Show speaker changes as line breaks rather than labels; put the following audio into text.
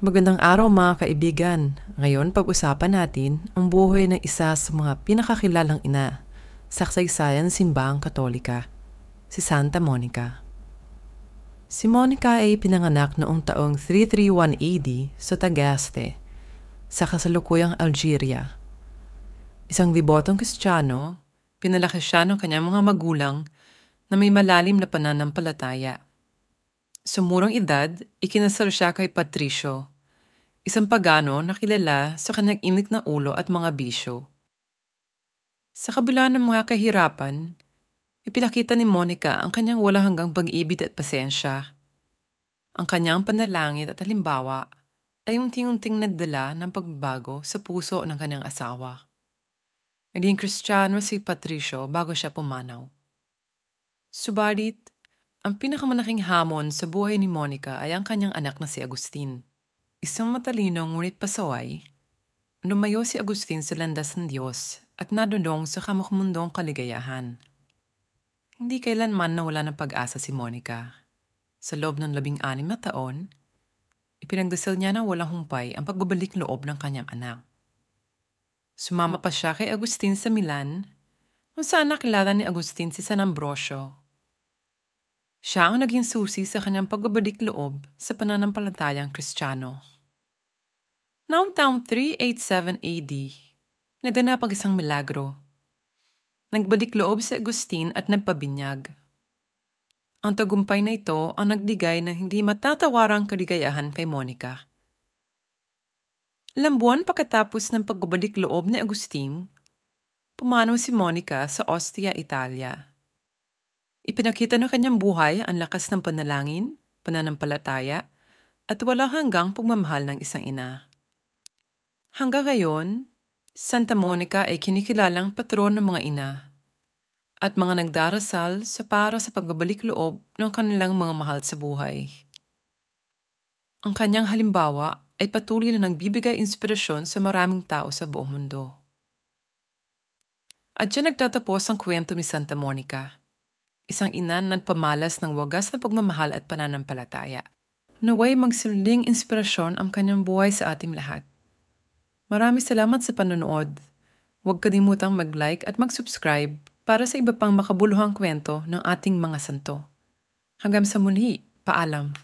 Magandang araw mga kaibigan. Ngayon pag-usapan natin ang buhay ng isa sa mga pinakakilalang ina sa kasaysayan ng simbahang Katolika, si Santa Monica. Si Monica ay pinanganak noong taong 331 AD sa Tagaste, sa kasalukuyang Algeria. Isang debotong Kristiyano, pinalaki siya ng kanyang mga magulang na may malalim na pananampalataya. Sa murang edad, ikinasal siya kay Patricio, isang pagano na kilala sa kanyang init na ulo at mga bisyo. Sa kabila ng mga kahirapan, ipinakita ni Monica ang kanyang wala hanggang pag-ibig at pasensya. Ang kanyang panalangin at halimbawa ay unting-unting nagdala ng pagbabago sa puso ng kanyang asawa. Naging Kristiyano si Patricio bago siya pumanaw. Subalit, ang pinakamalaking hamon sa buhay ni Monica ay ang kanyang anak na si Agustin. Isang matalino ngunit pasaway, lumayo si Agustin sa landas ng Diyos at nadulong sa kamakmundong kaligayahan. Hindi kailanman nawala ng pag-asa si Monica. Sa loob ng 16 na taon, ipinagdasal niya ng walang humpay ang pagbabalik loob ng kanyang anak. Sumama pa siya kay Agustin sa Milan, kung saan nakilala ni Agustin si San Ambrosio. Siya ang naging susi sa kanyang pagbabalik loob sa pananampalatayang Kristiyano. Noong taong 387 AD, naganap ang isang milagro. Nagbalik loob si Agustin at nagpabinyag. Ang tagumpay na ito ang nagdigay ng hindi matatawarang kaligayahan kay Monica. Ilang buwan pagkatapos ng pagbabalik loob ni Agustin, pumanaw si Monica sa Ostia, Italia. Ipinakita ng kanyang buhay ang lakas ng panalangin, pananampalataya, at wala hanggang pagmamahal ng isang ina. Hanggang ngayon, Santa Monica ay kinikilalang patron ng mga ina at mga nagdarasal para sa pagbabalik loob ng kanilang mga mahal sa buhay. Ang kanyang halimbawa ay patuloy na nagbibigay inspirasyon sa maraming tao sa buong mundo. At diyan nagtatapos ang kwento ni Santa Monica, isang ina na nagpamalas ng wagas na pagmamahal at pananampalataya. Naway magsilbing inspirasyon ang kanyang buhay sa ating lahat. Maraming salamat sa panonood. Huwag kalimutang mag-like at mag-subscribe para sa iba pang makabuluhang kwento ng ating mga santo. Hanggang sa muli, paalam.